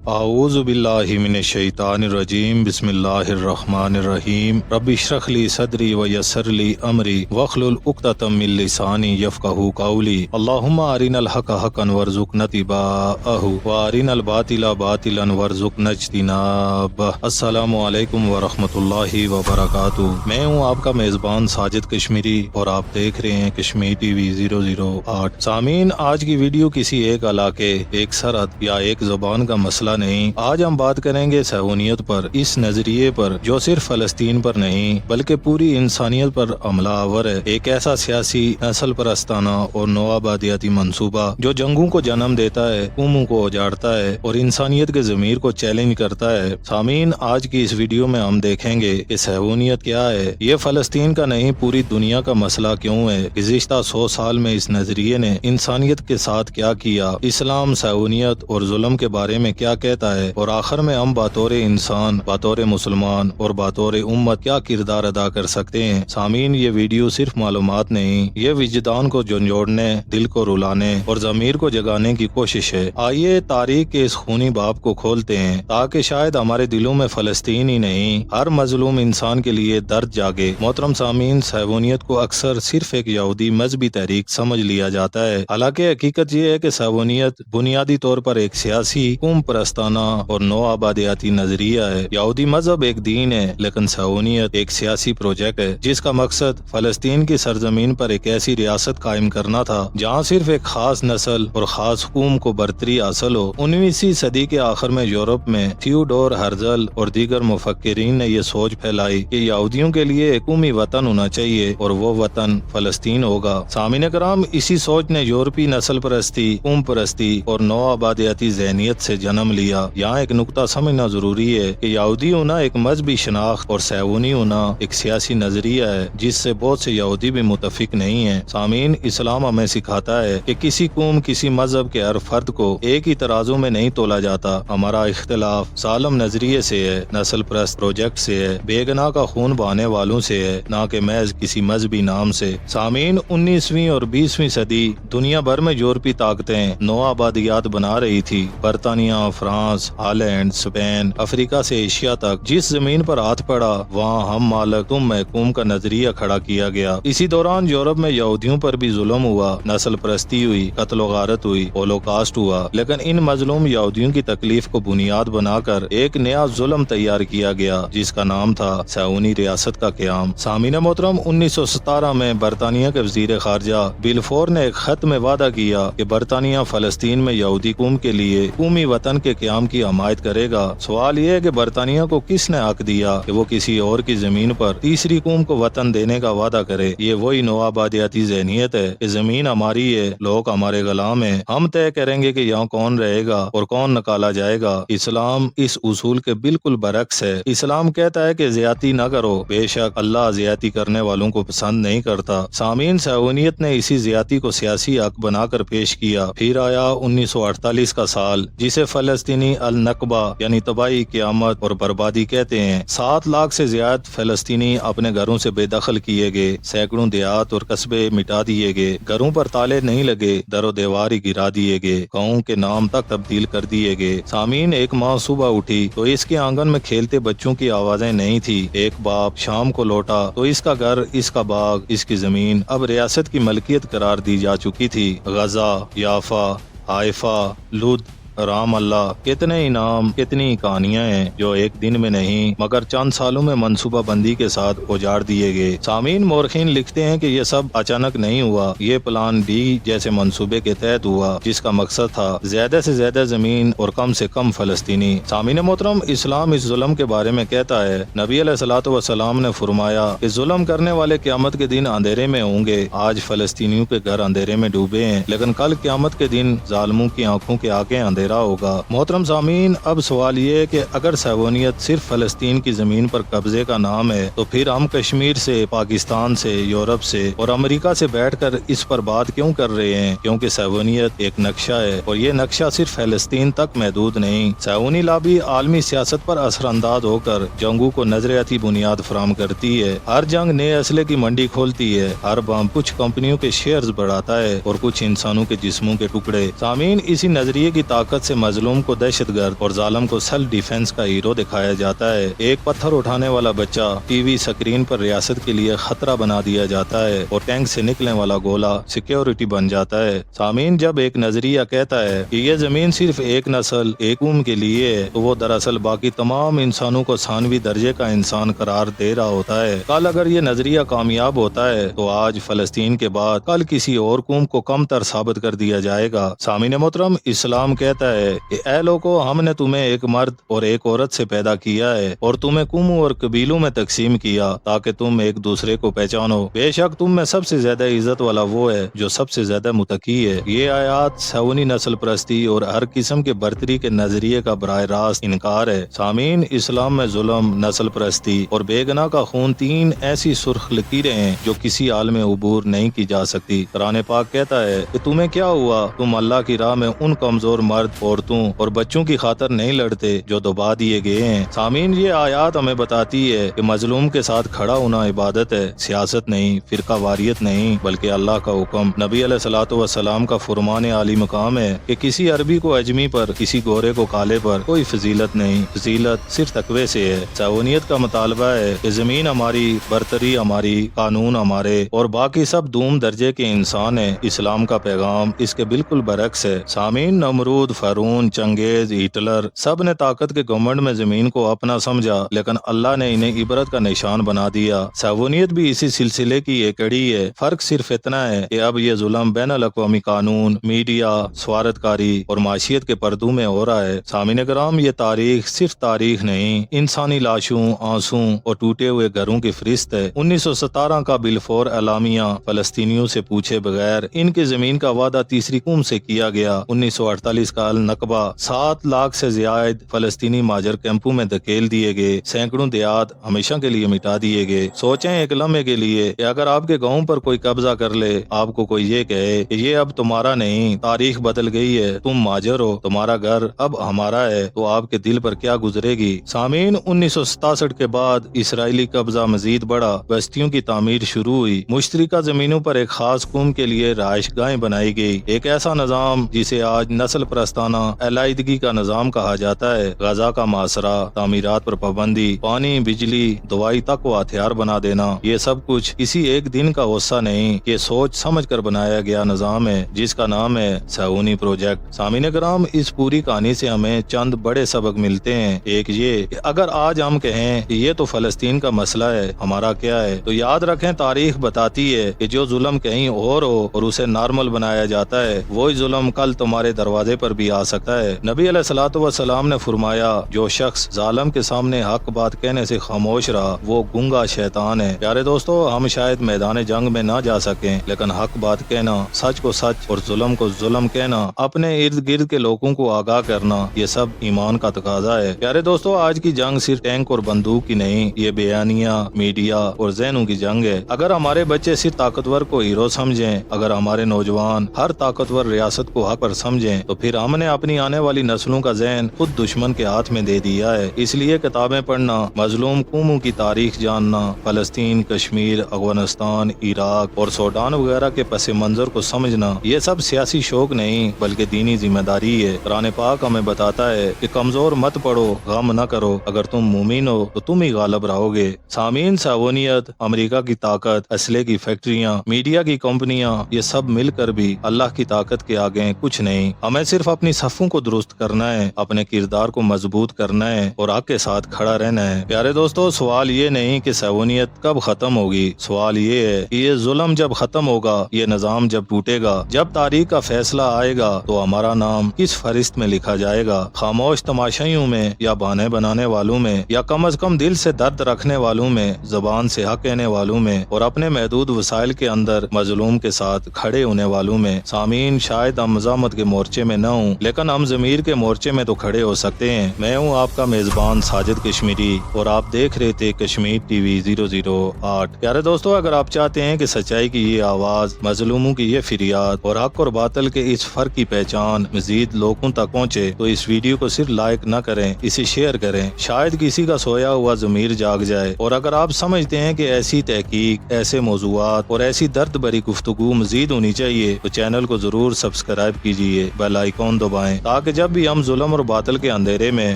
اعوذ باللہ من الشیطان الرجیم بسم اللہ الرحمن الرحیم رب اشرح لی صدری ویسر لی امری واحلل عقدۃ من لسانی یفقہوا قولی اللہم ارنا الحق حقا وارزقنا اتباعہ وارنا الباطل باطلا وارزقنا اجتنابہ۔ السلام علیکم ورحمۃ اللہ وبرکاتہ۔ میں ہوں آپ کا میزبان ساجد کشمیری اور آپ دیکھ رہے ہیں کشمیر ٹی وی 008۔ سامعین، آج کی ویڈیو کسی ایک علاقے، ایک سرحد یا ایک زبان کا مسئلہ نہیں، آج ہم بات کریں گے صہیونیت پر، اس نظریے پر جو صرف فلسطین پر نہیں بلکہ پوری انسانیت پر حملہ آور ہے۔ ایک ایسا سیاسی، نسل پرستانہ اور نو آبادیاتی منصوبہ جو جنگوں کو جنم دیتا ہے، قوموں کو اجاڑتا ہے اور انسانیت کے ضمیر کو چیلنج کرتا ہے۔ سامعین، آج کی اس ویڈیو میں ہم دیکھیں گے کہ صہیونیت کیا ہے، یہ فلسطین کا نہیں پوری دنیا کا مسئلہ کیوں ہے، گزشتہ 100 سال میں اس نظریے نے انسانیت کے ساتھ کیا کیا، اسلام صہیونیت اور ظلم کے بارے میں کیا کہتا ہے، اور آخر میں ہم بطور انسان، بطور مسلمان اور بطور امت کیا کردار ادا کر سکتے ہیں۔ سامعین، یہ ویڈیو صرف معلومات نہیں، یہ وجدان کو جھنجھوڑنے، دل کو رلانے اور ضمیر کو جگانے کی کوشش ہے۔ آئیے تاریخ کے اس خونی باب کو کھولتے ہیں تاکہ شاید ہمارے دلوں میں فلسطین ہی نہیں، ہر مظلوم انسان کے لیے درد جاگے۔ محترم سامعین، صہیونیت کو اکثر صرف ایک یہودی مذہبی تحریک سمجھ لیا جاتا ہے، حالانکہ حقیقت یہ ہے کہ صہیونیت بنیادی طور پر ایک سیاسی، قوم پرستانہ اور نو آبادیاتی نظریہ ہے۔ یہودی مذہب ایک دین ہے، لیکن صہیونیت ایک سیاسی پروجیکٹ ہے جس کا مقصد فلسطین کی سرزمین پر ایک ایسی ریاست قائم کرنا تھا جہاں صرف ایک خاص نسل اور خاص قوم کو برتری حاصل ہو۔ 19ویں صدی کے آخر میں یورپ میں تھیوڈور ہرزل اور دیگر مفکرین نے یہ سوچ پھیلائی کہ یہودیوں کے لیے ایک قومی وطن ہونا چاہیے اور وہ وطن فلسطین ہوگا۔ سامعین کرام، اسی سوچ نے یورپی نسل پرستی، قوم پرستی اور نو آبادیاتی ذہنیت سے جنم لیا۔ یہاں ایک نقطہ سمجھنا ضروری ہے کہ یہودی ہونا ایک مذہبی شناخت اور صہیونی ہونا ایک سیاسی نظریہ ہے جس سے بہت سے یہودی بھی متفق نہیں ہیں۔ سامعین، اسلام ہمیں سکھاتا ہے کہ کسی قوم، کسی مذہب کے ہر فرد کو ایک ہی ترازو میں نہیں تولا جاتا۔ ہمارا اختلاف ظالم نظریے سے ہے، نسل پرست پروجیکٹ سے ہے، بے گناہ کا خون بہانے والوں سے ہے، نہ کہ محض کسی مذہبی نام سے۔ سامعین، 19ویں اور 20ویں صدی دنیا بھر میں یورپی طاقتیں نو آبادیات بنا رہی تھی۔ برطانیہ، فرانس، ہالینڈ، اسپین، افریقہ سے ایشیا تک جس زمین پر ہاتھ پڑا وہاں ہم مالک تم محکوم کا نظریہ کھڑا کیا گیا۔ اسی دوران یورپ میں یہودیوں پر بھی ظلم ہوا، نسل پرستی ہوئی، قتل و غارت ہوئی، ہولوکاسٹ ہوا، لیکن ان مظلوم یہودیوں کی تکلیف کو بنیاد بنا کر ایک نیا ظلم تیار کیا گیا جس کا نام تھا صہیونی ریاست کا قیام۔ سامعین محترم، 1917 میں برطانیہ کے وزیر خارجہ بلفور نے ایک خط میں وعدہ کیا کہ برطانیہ فلسطین میں یہودی قوم کے لیے قومی وطن کے قیام کی حمایت کرے گا۔ سوال یہ ہے کہ برطانیہ کو کس نے حق دیا کہ وہ کسی اور کی زمین پر تیسری قوم کو وطن دینے کا وعدہ کرے؟ یہ وہی نو آبادیاتی ذہنیت ہے کہ زمین ہماری ہے، لوگ ہمارے غلام ہیں، ہم طے کریں گے کہ یہاں کون رہے گا اور کون نکالا جائے گا۔ اسلام اس اصول کے بالکل برعکس ہے۔ اسلام کہتا ہے کہ زیادتی نہ کرو، بے شک اللہ زیادتی کرنے والوں کو پسند نہیں کرتا۔ سامعین، صہیونیت نے اسی زیادتی کو سیاسی حق بنا کر پیش کیا۔ پھر آیا 1948 کا سال جسے فلسطینی النکبہ یعنی تباہی، قیامت اور بربادی کہتے ہیں۔ 7 لاکھ سے زیادہ فلسطینی اپنے گھروں سے بے دخل کیے گئے، سینکڑوں دیہات اور قصبے مٹا دیے گئے، گھروں پر تالے نہیں لگے، در و دیوار ہی گرا دیے گئے، گاؤں کے نام تک تبدیل کر دیے گئے۔ سامعین، ایک ماں صبح اٹھی تو اس کے آنگن میں کھیلتے بچوں کی آوازیں نہیں تھی۔ ایک باپ شام کو لوٹا تو اس کا گھر، اس کا باغ، اس کی زمین اب ریاست کی ملکیت قرار دی جا چکی تھی۔ غزہ، یافا، حائفہ، لد، رام اللہ، کتنے ہی نام، کتنی کہانیاں ہیں جو ایک دن میں نہیں مگر چند سالوں میں منصوبہ بندی کے ساتھ اجاڑ دیے گئے۔ سامعین، مورخین لکھتے ہیں کہ یہ سب اچانک نہیں ہوا، یہ پلان بی جیسے منصوبے کے تحت ہوا جس کا مقصد تھا زیادہ سے زیادہ زمین اور کم سے کم فلسطینی۔ سامعین محترم، اسلام اس ظلم کے بارے میں کہتا ہے۔ نبی علیہ الصلوۃ والسلام نے فرمایا کہ ظلم کرنے والے قیامت کے دن اندھیرے میں ہوں گے۔ آج فلسطینیوں کے گھر اندھیرے میں ڈوبے ہیں، لیکن کل قیامت کے دن ظالموں کی آنکھوں کے آگے اندھیرا ہوگا۔ محترم سامعین، اب سوال یہ ہے کہ اگر صہیونیت صرف فلسطین کی زمین پر قبضے کا نام ہے تو پھر ہم کشمیر سے، پاکستان سے، یورپ سے اور امریکہ سے بیٹھ کر اس پر بات کیوں کر رہے ہیں؟ کیونکہ صہیونیت ایک نقشہ ہے اور یہ نقشہ صرف فلسطین تک محدود نہیں۔ صہیونی لابی عالمی سیاست پر اثر انداز ہو کر جنگوں کو نظریاتی بنیاد فراہم کرتی ہے۔ ہر جنگ نئے اسلحے کی منڈی کھولتی ہے، ہر بم کچھ کمپنیوں کے شیئرز بڑھاتا ہے اور کچھ انسانوں کے جسموں کے ٹکڑے۔ سامعین، اسی نظریے کی طاقت مقصد سے مظلوم کو دہشت گرد اور ظالم کو سیلف ڈیفینس کا ہیرو دکھایا جاتا ہے۔ ایک پتھر اٹھانے والا بچہ ٹی وی سکرین پر ریاست کے لیے خطرہ بنا دیا جاتا ہے اور ٹینک سے نکلنے والا گولہ سیکیورٹی بن جاتا ہے۔ سامعین، جب ایک نظریہ کہتا ہے کہ یہ زمین صرف ایک نسل ایک قوم کے لیے ہے تو وہ دراصل باقی تمام انسانوں کو ثانوی درجے کا انسان قرار دے رہا ہوتا ہے۔ کل اگر یہ نظریہ کامیاب ہوتا ہے تو آج فلسطین کے بعد کل کسی اور قوم کو کم تر ثابت کر دیا جائے گا۔ سامعین محترم، اسلام کہتا ہے کہ اے لوگو، ہم نے تمہیں ایک مرد اور ایک عورت سے پیدا کیا ہے اور تمہیں قوموں اور قبیلوں میں تقسیم کیا تاکہ تم ایک دوسرے کو پہچانو۔ بے شک تم میں سب سے زیادہ عزت والا وہ ہے جو سب سے زیادہ متقی ہے۔ یہ آیات سونی نسل پرستی اور ہر قسم کے برتری کے نظریے کا براہ راست انکار ہے۔ سامعین، اسلام میں ظلم، نسل پرستی اور بے گناہ کا خون تین ایسی سرخ لکیریں ہیں جو کسی عالم عبور نہیں کی جا سکتی۔ قرآن پاک کہتا ہے کہ تمہیں کیا ہوا، تم اللہ کی راہ میں ان کمزور مرد، عورتوں اور بچوں کی خاطر نہیں لڑتے جو دبا دیے گئے ہیں۔ سامعین، یہ آیات ہمیں بتاتی ہے کہ مظلوم کے ساتھ کھڑا ہونا عبادت ہے، سیاست نہیں، فرقہ واریت نہیں، بلکہ اللہ کا حکم۔ نبی علیہ الصلوۃ والسلام کا فرمان عالی مقام ہے کہ کسی عربی کو اجمی پر، کسی گورے کو کالے پر کوئی فضیلت نہیں، فضیلت صرف تقوی سے ہے۔ صہیونیت کا مطالبہ ہے کہ زمین ہماری، برتری ہماری، قانون ہمارے اور باقی سب دوم درجے کے انسان ہیں۔ اسلام کا پیغام اس کے بالکل برعکس ہے۔ سامعین، نمرود، فرعون، چنگیز، ہٹلر سب نے طاقت کے گھمنڈ میں زمین کو اپنا سمجھا، لیکن اللہ نے انہیں عبرت کا نشان بنا دیا۔ صہیونیت بھی اسی سلسلے کی ایک کڑی ہے۔ فرق صرف اتنا ہے کہ اب یہ ظلم بین الاقوامی قانون، میڈیا، سفارتکاری اور معیشت کے پردوں میں ہو رہا ہے۔ سامعین کرام، یہ تاریخ صرف تاریخ نہیں، انسانی لاشوں، آنسوں اور ٹوٹے ہوئے گھروں کی فہرست ہے۔ 1917 کا بلفور اعلامیہ فلسطینیوں سے پوچھے بغیر ان کی زمین کا وعدہ تیسری قوم سے کیا گیا۔ 1948 کا النکبہ، 7 لاکھ سے زائد فلسطینی مہاجر کیمپوں میں دھکیل دیے گئے، سینکڑوں دیہات ہمیشہ کے لیے مٹا دیے گئے۔ سوچیں ایک لمحے کے لیے کہ اگر آپ کے گاؤں پر کوئی قبضہ کر لے، آپ کو کوئی یہ کہے کہ یہ اب تمہارا نہیں، تاریخ بدل گئی ہے، تم مہاجر ہو، تمہارا گھر اب ہمارا ہے، تو آپ کے دل پر کیا گزرے گی؟ سامعین، 1967 کے بعد اسرائیلی قبضہ مزید بڑھا، بستیوں کی تعمیر شروع ہوئی، مشترکہ زمینوں پر ایک خاص قوم کے لیے رہائش گاہیں بنائی گئی، ایک ایسا نظام جسے آج نسل پرستانہ علیحدگی کا نظام کہا جاتا ہے۔ غزہ کا محاصرہ، تعمیرات پر پابندی، پانی، بجلی، دوائی تک کو ہتھیار بنا دینا، یہ سب کچھ کسی ایک دن کا غصہ نہیں، یہ سوچ سمجھ کر بنایا گیا نظام ہے جس کا نام ہے صہیونی پروجیکٹ۔ سامعین کرام، اس پوری کہانی سے ہمیں چند بڑے سبق ملتے ہیں۔ ایک یہ کہ اگر آج ہم کہیں کہ یہ تو فلسطین کا مسئلہ ہے، ہمارا کیا ہے، تو یاد رکھیں تاریخ بتاتی ہے کہ جو ظلم کہیں اور ہو اور اسے نارمل بنایا جاتا ہے، وہی ظلم کل تمہارے دروازے پر بھی آ سکتا ہے۔ نبی علیہ الصلوۃ والسلام نے فرمایا، جو شخص ظالم کے سامنے حق بات کہنے سے خاموش رہا وہ گنگا شیطان ہے۔ پیارے دوستو، ہم شاید میدان جنگ میں نہ جا سکیں، لیکن حق بات کہنا، سچ کو سچ اور ظلم کو ظلم کہنا، اپنے ارد گرد کے لوگوں کو آگاہ کرنا، یہ سب ایمان کا تقاضا ہے۔ پیارے دوستو، آج کی جنگ صرف ٹینک اور بندوق کی نہیں، یہ بیانیہ، میڈیا اور ذہنوں کی جنگ ہے۔ اگر ہمارے بچے صرف طاقتور کو ہیرو سمجھیں، اگر ہمارے نوجوان ہر طاقتور ریاست کو حق پر سمجھیں، تو پھر ہم نے اپنی آنے والی نسلوں کا ذہن خود دشمن کے ہاتھ میں دے دیا ہے۔ اس لیے کتابیں پڑھنا، مظلوم قوموں کی تاریخ جاننا، فلسطین، کشمیر، افغانستان، عراق اور سوڈان وغیرہ کے پس منظر کو سمجھنا، یہ سب سیاسی شوق نہیں بلکہ دینی ذمہ داری ہے۔ قرآن پاک ہمیں بتاتا ہے کہ کمزور مت پڑو، غم نہ کرو، اگر تم مومن ہو تو تم ہی غالب رہو گے۔ سامعین، صہیونیت، امریکہ کی طاقت، اسلحے کی فیکٹریاں، میڈیا کی کمپنیاں، یہ سب مل کر بھی اللہ کی طاقت کے آگے کچھ نہیں۔ ہمیں صرف اپنی صفوں کو درست کرنا ہے، اپنے کردار کو مضبوط کرنا ہے اور حق کے ساتھ کھڑا رہنا ہے۔ پیارے دوستو، سوال یہ نہیں کہ صہیونیت کب ختم ہوگی، سوال یہ ہے کہ یہ ظلم جب ختم ہوگا، یہ نظام جب ٹوٹے گا، جب تاریخ کا فیصلہ آئے گا تو ہمارا نام کس فہرست میں لکھا جائے گا؟ خاموش تماشائیوں میں، یا بہانے بنانے والوں میں، یا کم از کم دل سے درد رکھنے والوں میں، زبان سے حق کہنے والوں میں اور اپنے محدود وسائل کے اندر مظلوم کے ساتھ کھڑے ہونے والوں میں؟ سامعین، شاید ہم مزاحمت کے مورچے میں نہ ہوں، لیکن ہم ضمیر کے مورچے میں تو کھڑے ہو سکتے ہیں۔ میں ہوں آپ کا میزبان ساجد کشمیری اور آپ دیکھ رہے تھے کشمیر ٹی وی 008۔ پیارے دوستو، اگر آپ چاہتے ہیں کہ سچائی کی یہ آواز، مظلوموں کی یہ فریاد اور حق اور باطل کے اس فرق کی پہچان مزید لوگوں تک پہنچے تو اس ویڈیو کو صرف لائک نہ کریں، اسے شیئر کریں، شاید کسی کا سویا ہوا ضمیر جاگ جائے۔ اور اگر آپ سمجھتے ہیں کہ ایسی تحقیق، ایسے موضوعات اور ایسی درد بھری گفتگو مزید ہونی چاہیے تو چینل کو ضرور سبسکرائب کیجیے، بیل آئیکن دبائیں تاکہ جب بھی ہم ظلم اور باطل کے اندھیرے میں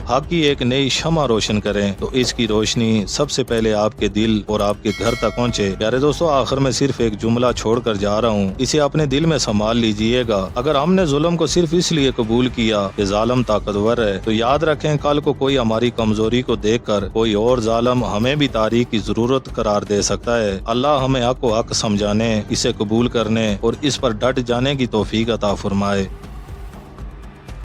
حق کی ایک نئی شمع روشن کریں تو اس کی روشنی سب سے پہلے آپ کے دل اور آپ کے گھر تک پہنچے۔ پیارے دوستو، آخر میں صرف ایک جملہ چھوڑ کر جا رہا ہوں، اسے اپنے دل میں سنبھال لیجئے گا۔ اگر ہم نے ظلم کو صرف اس لیے قبول کیا کہ ظالم طاقتور ہے تو یاد رکھیں کل کو کوئی ہماری کمزوری کو دیکھ کر کوئی اور ظالم ہمیں بھی تاریخ کی ضرورت قرار دے سکتا ہے۔ اللہ ہمیں حق کو حق سمجھانے، اسے قبول کرنے اور اس پر ڈٹ جانے کی توفیق عطا فرمائے۔